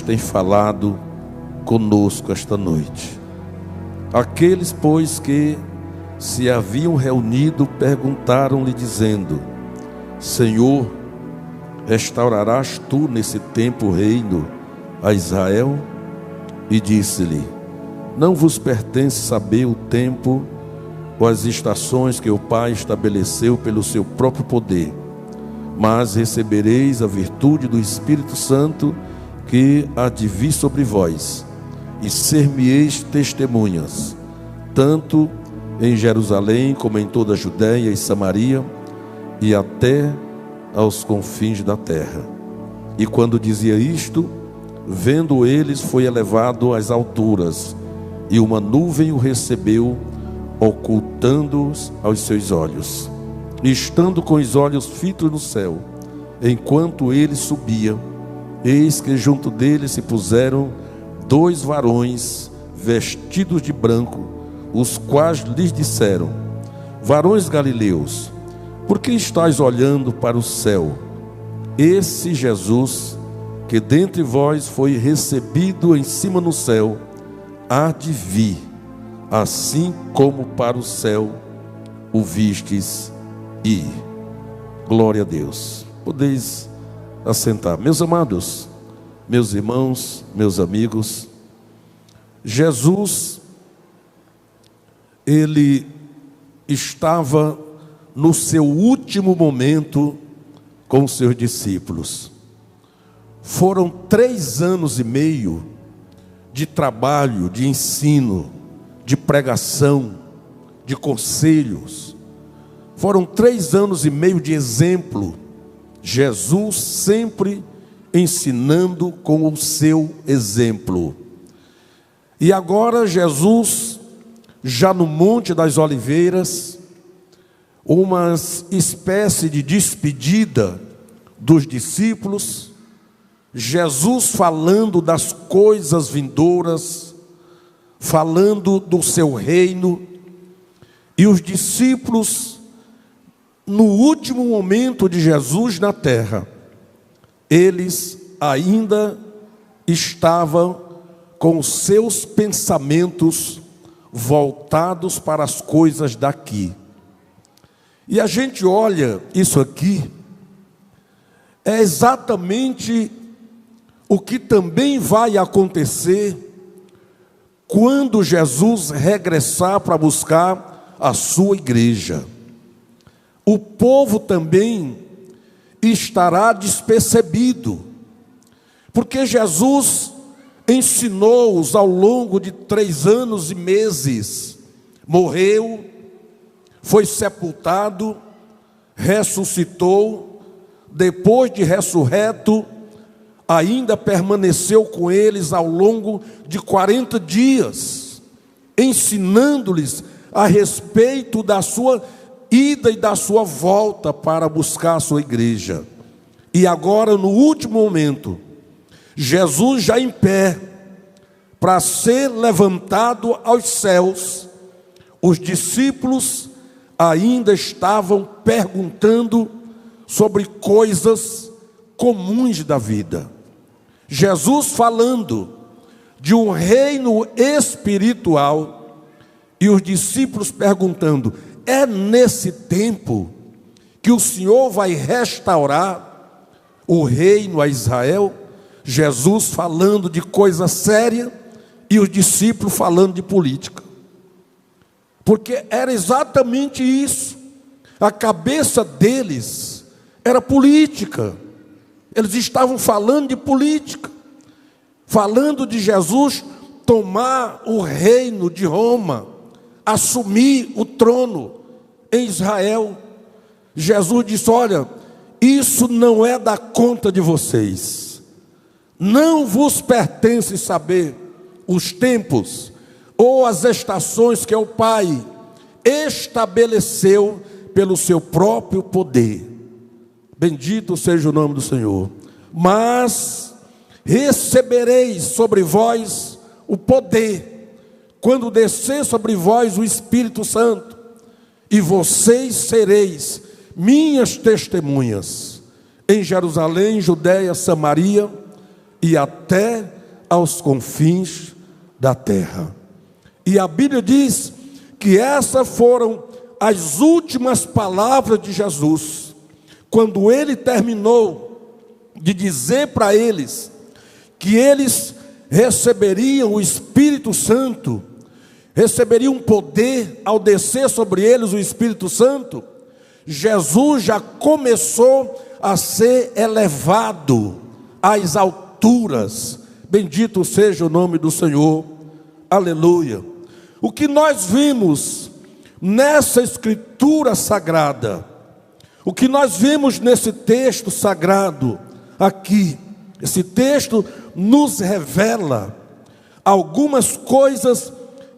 tem falado conosco esta noite. Aqueles, pois, que se haviam reunido, perguntaram-lhe, dizendo: Senhor, restaurarás tu nesse tempo o reino a Israel? E disse-lhe: Não vos pertence saber o tempo ou as estações que o Pai estabeleceu pelo seu próprio poder, mas recebereis a virtude do Espírito Santo que há de vir sobre vós, e ser-me-eis testemunhas, tanto em Jerusalém como em toda a Judéia e Samaria, e até aos confins da terra. E quando dizia isto, vendo eles, foi elevado às alturas, e uma nuvem o recebeu, ocultando-os aos seus olhos. E estando com os olhos fitos no céu, enquanto ele subia, eis que junto dele se puseram 2 varões vestidos de branco, os quais lhes disseram: Varões galileus, por que estáis olhando para o céu? Esse Jesus, que dentre vós foi recebido em cima no céu, há de vir, assim como para o céu o vistes ir. Glória a Deus. Podeis assentar. Meus amados, meus irmãos, meus amigos, Jesus, ele estava no seu último momento com os seus discípulos. Foram 3 anos e meio de trabalho, de ensino, de pregação, de conselhos. Foram 3 anos e meio de exemplo. Jesus sempre ensinando com o seu exemplo. E agora Jesus, já no Monte das Oliveiras, uma espécie de despedida dos discípulos, Jesus falando das coisas vindouras, falando do seu reino, e os discípulos, no último momento de Jesus na terra, eles ainda estavam com os seus pensamentos voltados para as coisas daqui. E a gente olha isso aqui, é exatamente o que também vai acontecer quando Jesus regressar para buscar a sua igreja. O povo também estará despercebido, porque Jesus ensinou-os ao longo de 3 anos e meses, morreu, foi sepultado, ressuscitou, depois de ressurreto, ainda permaneceu com eles ao longo de 40 dias, ensinando-lhes a respeito da sua ida e da sua volta para buscar a sua igreja. E agora, no último momento, Jesus já em pé, para ser levantado aos céus, os discípulos ainda estavam perguntando sobre coisas comuns da vida. Jesus falando de um reino espiritual, e os discípulos perguntando: é nesse tempo que o Senhor vai restaurar o reino a Israel? Jesus falando de coisa séria e os discípulos falando de política. Porque era exatamente isso. A cabeça deles era política. Eles estavam falando de política, falando de Jesus tomar o reino de Roma, assumir o trono em Israel. Jesus disse: olha, isso não é da conta de vocês. Não vos pertence saber os tempos ou as estações que o Pai estabeleceu pelo seu próprio poder. Bendito seja o nome do Senhor. Mas recebereis sobre vós o poder, quando descer sobre vós o Espírito Santo, e vocês sereis minhas testemunhas em Jerusalém, Judéia, Samaria e até aos confins da terra. E a Bíblia diz que essas foram as últimas palavras de Jesus, quando ele terminou de dizer para eles que eles receberiam o Espírito Santo, receberiam poder ao descer sobre eles o Espírito Santo. Jesus já começou a ser elevado às alturas. Bendito seja o nome do Senhor. Aleluia. O que nós vimos nessa escritura sagrada, o que nós vimos nesse texto sagrado aqui, esse texto nos revela algumas coisas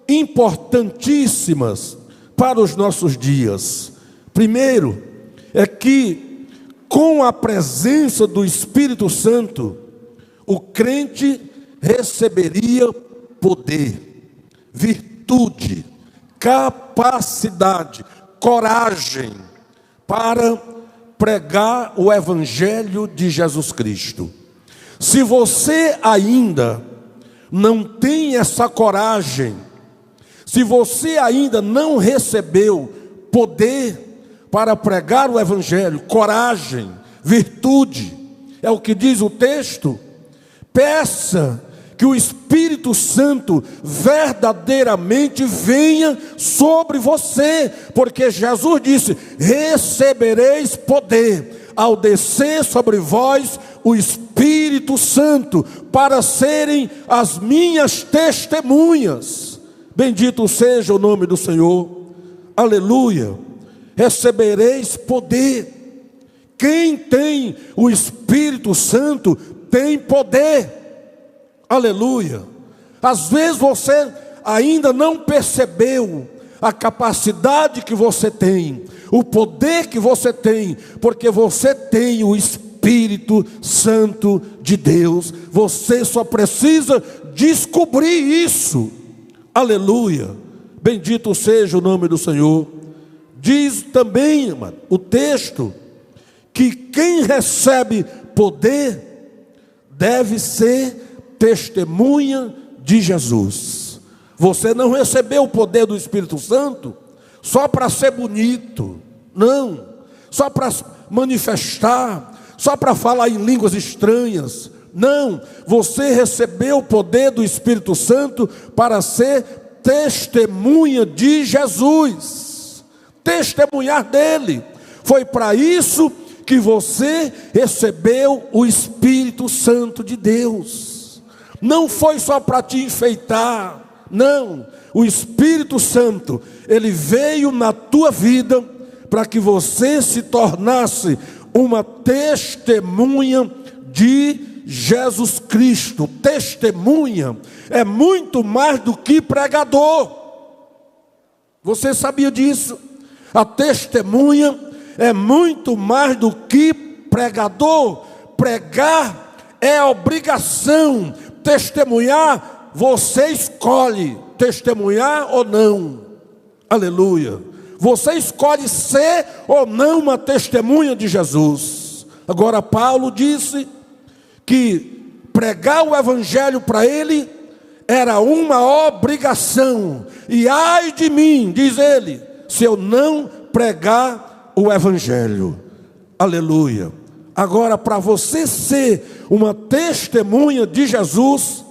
importantíssimas para os nossos dias. Primeiro, é que com a presença do Espírito Santo, o crente receberia poder, virtude, capacidade, coragem para pregar o Evangelho de Jesus Cristo. Se você ainda não tem essa coragem, se você ainda não recebeu poder para pregar o Evangelho, coragem, virtude, é o que diz o texto, peça que o Espírito Santo verdadeiramente venha sobre você, porque Jesus disse: recebereis poder ao descer sobre vós o Espírito Santo, para serem as minhas testemunhas. Bendito seja o nome do Senhor. Aleluia. Recebereis poder. Quem tem o Espírito Santo tem poder. Aleluia. Às vezes você ainda não percebeu a capacidade que você tem, o poder que você tem, porque você tem o Espírito Santo de Deus. Você só precisa descobrir isso. Aleluia. Bendito seja o nome do Senhor. Diz também, o texto, que quem recebe poder deve ser testemunha de Jesus. Você não recebeu o poder do Espírito Santo só para ser bonito, não, só para manifestar, só para falar em línguas estranhas, não. Você recebeu o poder do Espírito Santo para ser testemunha de Jesus, testemunhar dele. Foi para isso que você recebeu o Espírito Santo de Deus. Não foi só para te enfeitar, não. O Espírito Santo, ele veio na tua vida para que você se tornasse uma testemunha de Jesus Cristo. Testemunha é muito mais do que pregador. Você sabia disso? A testemunha é muito mais do que pregador. Pregar é obrigação. Testemunhar, você escolhe testemunhar ou não. Aleluia. Você escolhe ser ou não uma testemunha de Jesus. Agora Paulo disse que pregar o Evangelho para ele era uma obrigação. E ai de mim, diz ele, se eu não pregar o Evangelho. Aleluia. Agora, para você ser uma testemunha de Jesus,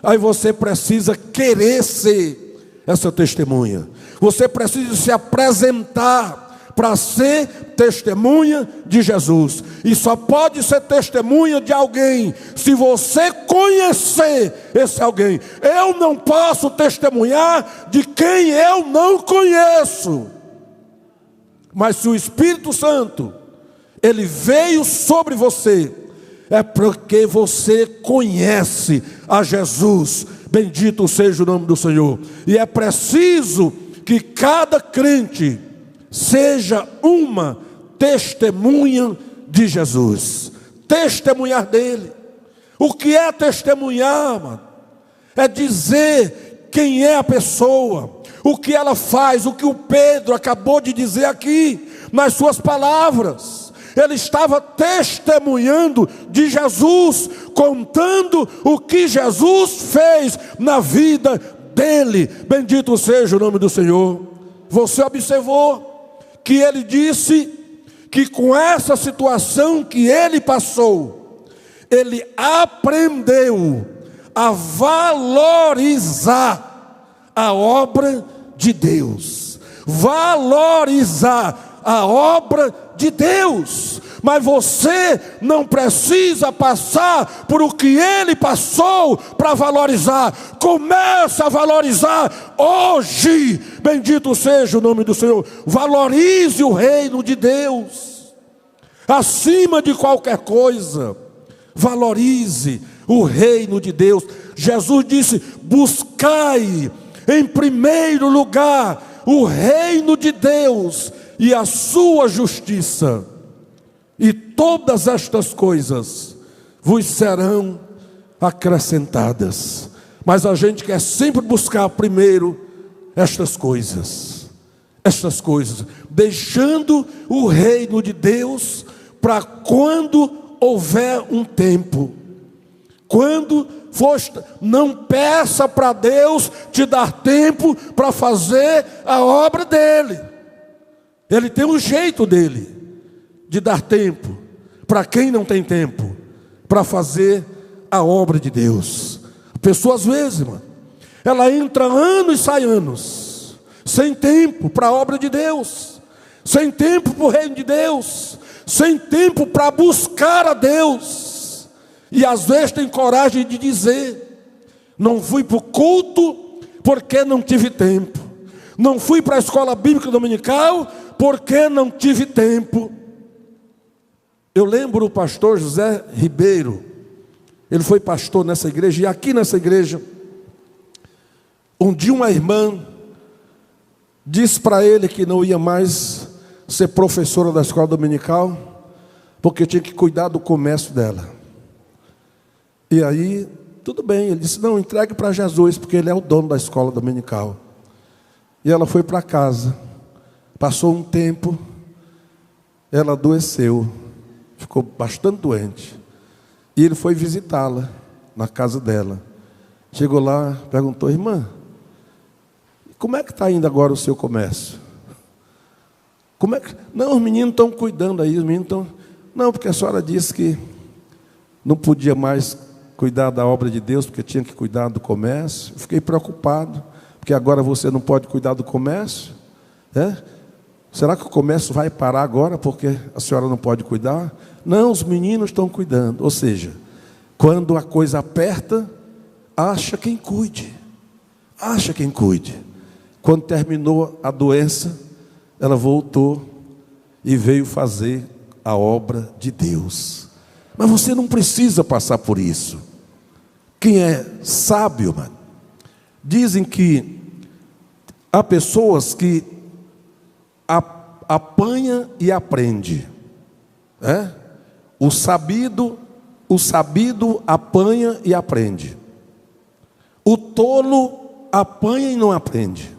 aí você precisa querer ser essa testemunha. Você precisa se apresentar para ser testemunha de Jesus. E só pode ser testemunha de alguém se você conhecer esse alguém. Eu não posso testemunhar de quem eu não conheço. Mas se o Espírito Santo, ele veio sobre você, é porque você conhece a Jesus. Bendito seja o nome do Senhor. E é preciso que cada crente seja uma testemunha de Jesus. Testemunhar dele. O que é testemunhar, mano? É dizer quem é a pessoa, o que ela faz, o que o Pedro acabou de dizer aqui nas suas palavras. ele estava testemunhando de Jesus, contando o que Jesus fez na vida dele. Bendito seja o nome do Senhor. Você observou que ele disse que com essa situação que ele passou, ele aprendeu a valorizar a obra de Deus. Valorizar a obra de Deus. Mas você não precisa passar por o que ele passou para valorizar. Comece a valorizar hoje. Bendito seja o nome do Senhor. Valorize o reino de Deus acima de qualquer coisa. Valorize o reino de Deus. Jesus disse: buscai em primeiro lugar o reino de Deus e a sua justiça, e todas estas coisas vos serão acrescentadas. Mas a gente quer sempre buscar primeiro estas coisas, deixando o reino de Deus para quando houver um tempo. Quando for, não peça para Deus te dar tempo para fazer a obra dele. Ele tem um jeito dele de dar tempo para quem não tem tempo para fazer a obra de Deus. A pessoa às vezes, mano, ela entra anos e sai anos sem tempo para a obra de Deus, sem tempo para o reino de Deus, sem tempo para buscar a Deus. E às vezes tem coragem de dizer: não fui para o culto porque não tive tempo, não fui para a escola bíblica dominical porque não tive tempo. Eu lembro o pastor José Ribeiro, ele foi pastor nessa igreja, e aqui nessa igreja, um dia uma irmã disse para ele que não ia mais ser professora da escola dominical, porque tinha que cuidar do comércio dela. E aí, tudo bem, ele disse: não, entregue para Jesus, porque ele é o dono da escola dominical. E ela foi para casa. Passou um tempo, ela adoeceu, ficou bastante doente. E ele foi visitá-la na casa dela. Chegou lá, perguntou: irmã, como é que está indo agora o seu comércio? Como é que... Não, os meninos estão cuidando aí, os meninos estão... Não, porque a senhora disse que não podia mais cuidar da obra de Deus, porque tinha que cuidar do comércio. Eu fiquei preocupado, porque agora você não pode cuidar do comércio, Será que o comércio vai parar agora porque a senhora não pode cuidar? Não, os meninos estão cuidando. Ou seja, quando a coisa aperta, acha quem cuide. Quando terminou a doença, ela voltou e veio fazer a obra de Deus. Mas você não precisa passar por isso. Quem é sábio, mano, dizem que há pessoas que apanha e aprende. O sabido apanha e aprende. O tolo apanha e não aprende.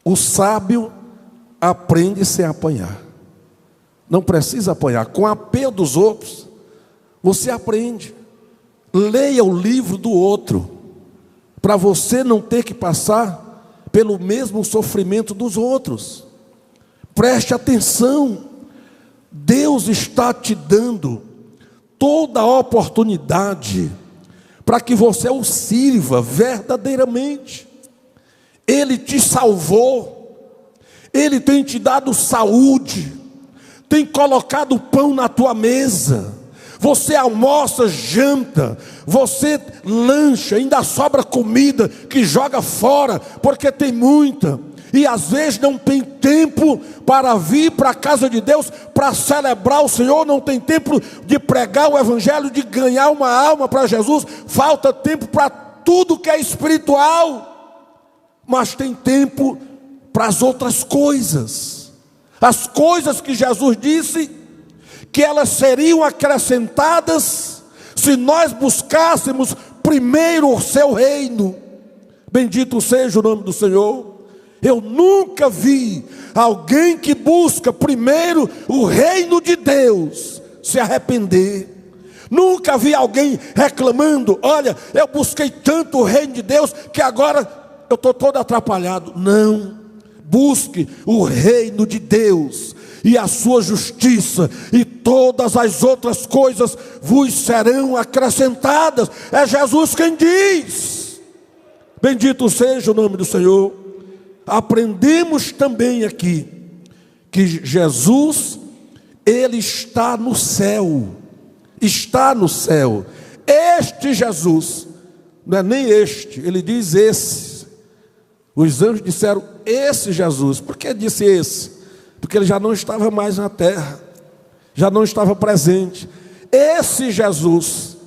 O sábio aprende sem apanhar. Não precisa apanhar. Com a apelo dos outros, você aprende. Leia o livro do outro, para você não ter que passar pelo mesmo sofrimento dos outros. Preste atenção. Deus está te dando toda a oportunidade para que você o sirva verdadeiramente. Ele te salvou, Ele tem te dado saúde, tem colocado pão na tua mesa, você almoça, janta, você lancha, ainda sobra comida que joga fora, porque tem muita, e às vezes não tem tempo para vir para a casa de Deus, para celebrar o Senhor, não tem tempo de pregar o Evangelho, de ganhar uma alma para Jesus, falta tempo para tudo que é espiritual, mas tem tempo para as outras coisas, as coisas que Jesus disse que elas seriam acrescentadas se nós buscássemos primeiro o seu reino. Bendito seja o nome do Senhor. Eu nunca vi alguém que busca primeiro o reino de Deus se arrepender. Nunca vi alguém reclamando: olha, eu busquei tanto o reino de Deus que agora eu estou todo atrapalhado. Não, busque o reino de Deus e a sua justiça, e todas as outras coisas vos serão acrescentadas. É Jesus quem diz. Bendito seja o nome do Senhor. Aprendemos também aqui que Jesus, Ele está no céu. Está no céu. Este Jesus, não é nem este, ele diz esse. Os anjos disseram esse Jesus. Por que disse esse? Porque ele já não estava mais na terra, já não estava presente. Esse Jesus,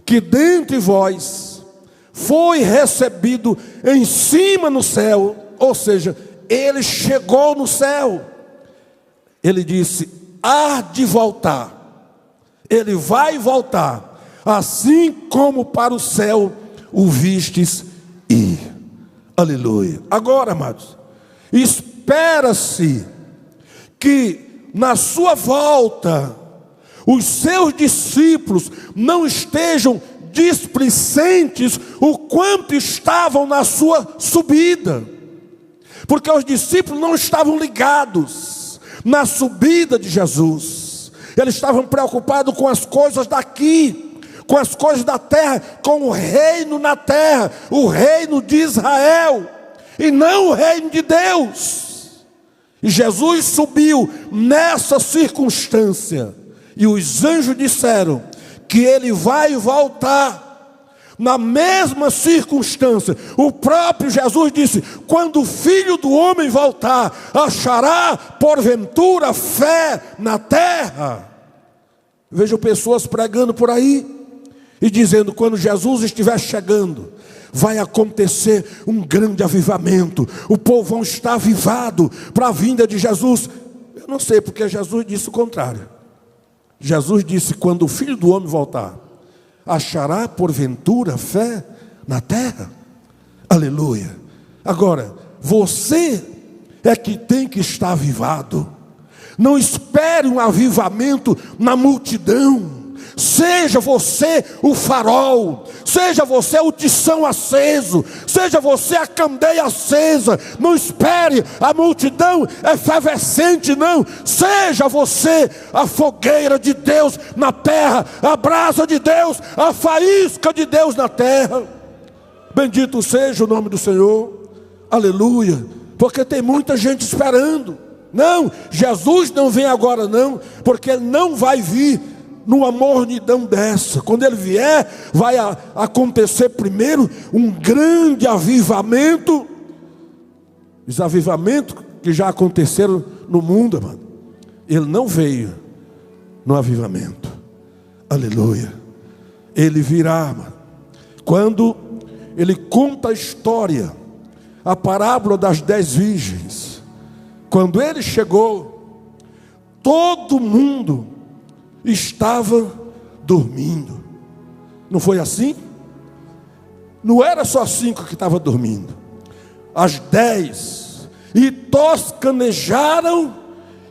que dentre vós foi recebido em cima no céu, ou seja, ele chegou no céu. Ele disse: há de voltar. Ele vai voltar, assim como para o céu o vistes ir. Aleluia. Agora, amados, espera-se que na sua volta os seus discípulos não estejam displicentes o quanto estavam na sua subida, porque os discípulos não estavam ligados na subida de Jesus. Eles estavam preocupados com as coisas daqui, com as coisas da terra, com o reino na terra, o reino de Israel, e não o reino de Deus. E Jesus subiu nessa circunstância, e os anjos disseram que ele vai voltar na mesma circunstância. O próprio Jesus disse: quando o Filho do Homem voltar, achará porventura fé na terra? Vejo pessoas pregando por aí e dizendo: quando Jesus estiver chegando, vai acontecer um grande avivamento, o povo vai estar avivado para a vinda de Jesus. Eu não sei, porque Jesus disse o contrário. Jesus disse: quando o Filho do Homem voltar, achará porventura fé na terra? Aleluia. Agora, você é que tem que estar avivado. Não espere um avivamento na multidão. Seja você o farol, seja você o tição aceso, seja você a candeia acesa. Não espere a multidão efervescente, não. Seja você a fogueira de Deus na terra, a brasa de Deus, a faísca de Deus na terra. Bendito seja o nome do Senhor. Aleluia. Porque tem muita gente esperando. Não, Jesus não vem agora não, porque Ele não vai vir numa mornidão dessa. Quando Ele vier, vai acontecer primeiro um grande avivamento. Os avivamentos que já aconteceram no mundo, mano. Ele não veio no avivamento. Aleluia. Ele virá, mano. Quando Ele conta a história, a parábola das 10 virgens. Quando Ele chegou, todo mundo estava dormindo. Não foi assim? Não era só 5 que estavam dormindo. As 10. E toscanejaram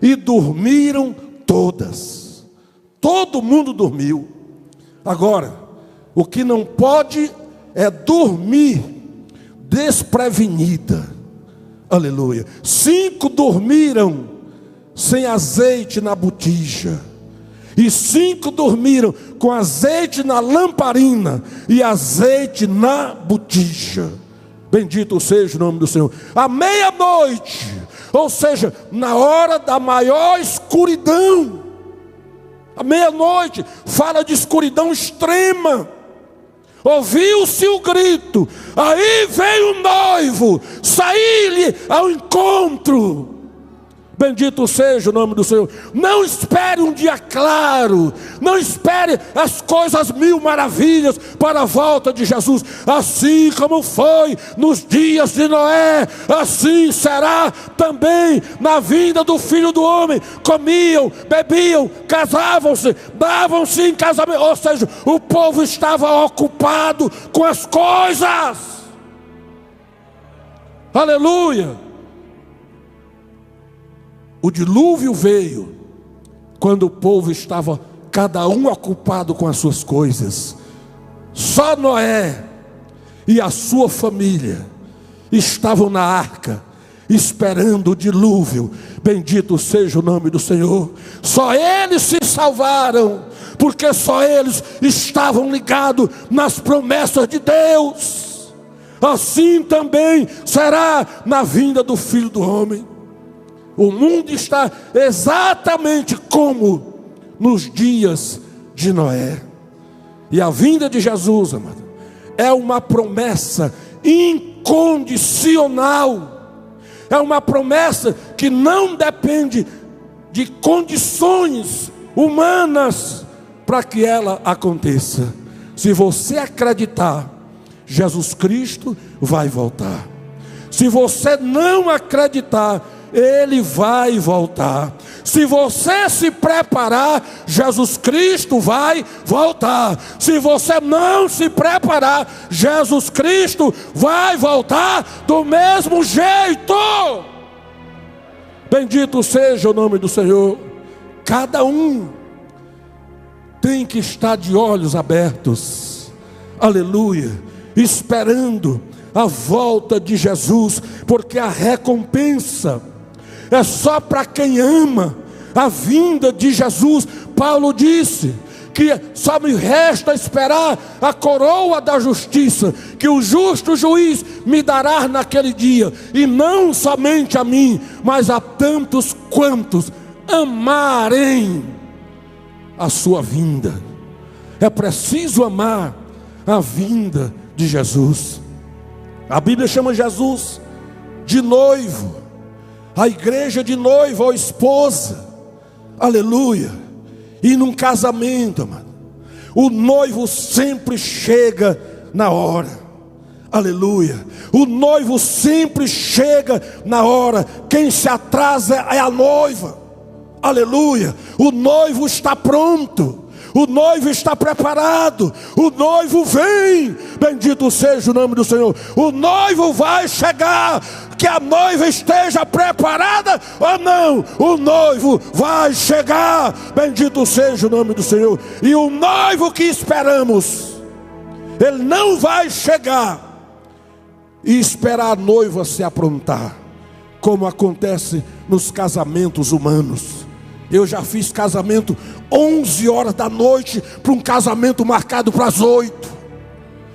e dormiram todas. Todo mundo dormiu. Agora, o que não pode é dormir desprevenida. Aleluia. 5 dormiram sem azeite na botija, e 5 dormiram com azeite na lamparina e azeite na botija. Bendito seja o nome do Senhor. À meia-noite, ou seja, na hora da maior escuridão. À meia-noite fala de escuridão extrema. Ouviu-se o grito, aí veio o noivo, saí-lhe ao encontro. Bendito seja o nome do Senhor. Não espere um dia claro, não espere as coisas mil maravilhas para a volta de Jesus. Assim como foi nos dias de Noé, assim será também na vinda do Filho do Homem. Comiam, bebiam, casavam-se, davam-se em casamento. Ou seja, o povo estava ocupado com as coisas. Aleluia. O dilúvio veio quando o povo estava cada um ocupado com as suas coisas. Só Noé e a sua família estavam na arca, esperando o dilúvio. Bendito seja o nome do Senhor. Só eles se salvaram, porque só eles estavam ligados nas promessas de Deus. Assim também será na vinda do Filho do Homem. O mundo está exatamente como nos dias de Noé. E a vinda de Jesus, amado, é uma promessa incondicional. É uma promessa que não depende de condições humanas para que ela aconteça. Se você acreditar, Jesus Cristo vai voltar. Se você não acreditar, Ele vai voltar. Se você se preparar, Jesus Cristo vai voltar. Se você não se preparar, Jesus Cristo vai voltar do mesmo jeito. Bendito seja o nome do Senhor. Cada um tem que estar de olhos abertos, aleluia, esperando a volta de Jesus, porque a recompensa é só para quem ama a vinda de Jesus. Paulo disse que só me resta esperar a coroa da justiça, que o justo juiz me dará naquele dia, e não somente a mim, mas a tantos quantos amarem a sua vinda. É preciso amar a vinda de Jesus. A Bíblia chama Jesus de noivo, a igreja de noiva ou esposa, aleluia. E num casamento, mano, o noivo sempre chega na hora, aleluia. O noivo sempre chega na hora. Quem se atrasa é a noiva, aleluia. O noivo está pronto, o noivo está preparado, o noivo vem. Bendito seja o nome do Senhor. O noivo vai chegar. Que a noiva esteja preparada ou não, o noivo vai chegar. Bendito seja o nome do Senhor. E o noivo que esperamos, ele não vai chegar e esperar a noiva se aprontar, como acontece nos casamentos humanos. Eu já fiz casamento 11 horas da noite para um casamento marcado para as 8.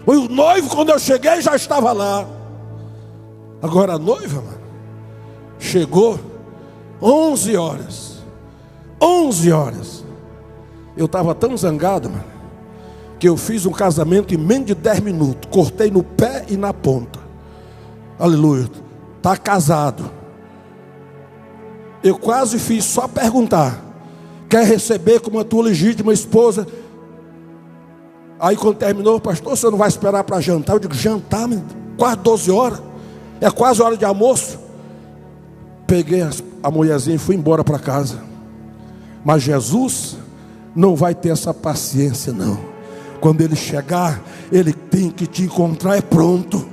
O noivo, quando eu cheguei, já estava lá. Agora a noiva, mano, chegou 11 horas. 11 horas. Eu estava tão zangado, mano, que eu fiz um casamento em menos de 10 minutos. Cortei no pé e na ponta. Aleluia. Está casado. Eu quase fiz só perguntar: quer receber como a tua legítima esposa? Aí quando terminou: pastor, você não vai esperar para jantar? Eu digo: jantar, mano, quase 12 horas. É quase hora de almoço. Peguei a mulherzinha e fui embora para casa. Mas Jesus não vai ter essa paciência, não. Quando Ele chegar, Ele tem que te encontrar pronto.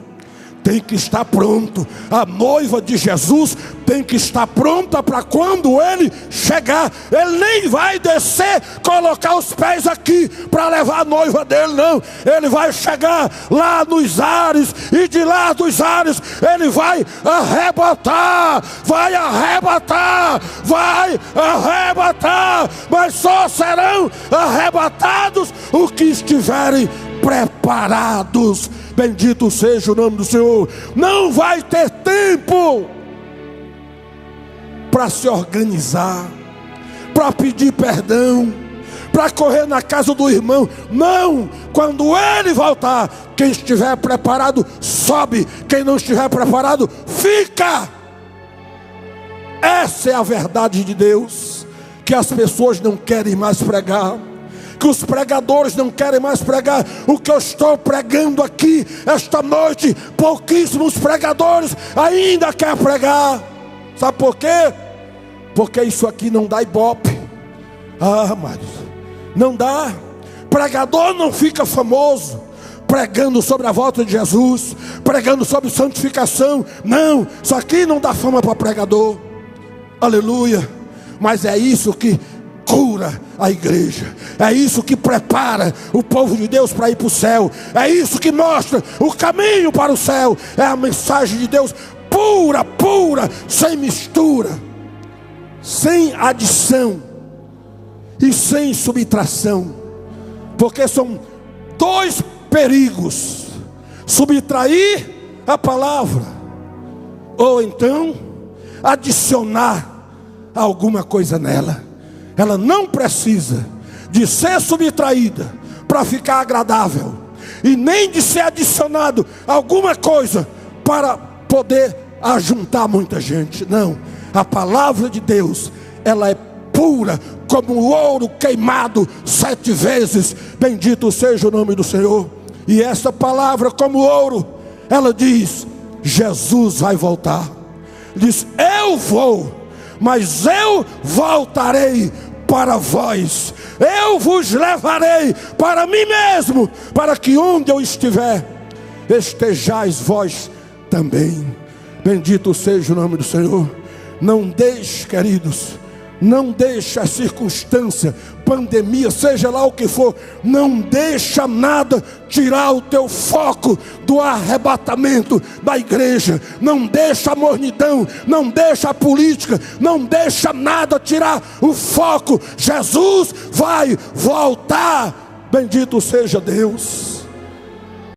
Tem que estar pronto. A noiva de Jesus tem que estar pronta para quando Ele chegar. Ele nem vai descer, colocar os pés aqui para levar a noiva dele, não. Ele vai chegar lá nos ares, e de lá dos ares Ele vai arrebatar. Vai arrebatar. Vai arrebatar. Mas só serão arrebatados os que estiverem preparados. Bendito seja o nome do Senhor. Não vai ter tempo para se organizar, para pedir perdão, para correr na casa do irmão. Não, quando Ele voltar, quem estiver preparado sobe, quem não estiver preparado fica. Essa é a verdade de Deus, que as pessoas não querem mais pregar, que os pregadores não querem mais pregar o que eu estou pregando aqui esta noite. Pouquíssimos pregadores ainda querem pregar. Sabe por quê? Porque isso aqui não dá ibope. Amados, não dá. Pregador não fica famoso pregando sobre a volta de Jesus, pregando sobre santificação. Não, isso aqui não dá fama para pregador. aleluia. Mas é isso que cura a igreja, é isso que prepara o povo de Deus para ir para o céu, é isso que mostra o caminho para o céu. É a mensagem de Deus pura, pura, sem mistura, sem adição e sem subtração, porque são dois perigos: subtrair a palavra, ou então adicionar alguma coisa nela. Ela não precisa de ser subtraída para ficar agradável, e nem de ser adicionado alguma coisa para poder ajuntar muita gente. Não, a palavra de Deus, ela é pura como o ouro queimado 7 vezes. Bendito seja o nome do Senhor. E essa palavra, como ouro, ela diz: Jesus vai voltar. Diz: eu vou, mas eu voltarei para vós, eu vos levarei para mim mesmo, para que onde eu estiver, estejais vós também. Bendito seja o nome do Senhor. Não deixe, queridos, não deixe a circunstância, pandemia, seja lá o que for, não deixa nada tirar o teu foco do arrebatamento da igreja. Não deixa a mornidão, não deixa a política, não deixa nada tirar o foco. Jesus vai voltar. Bendito seja Deus.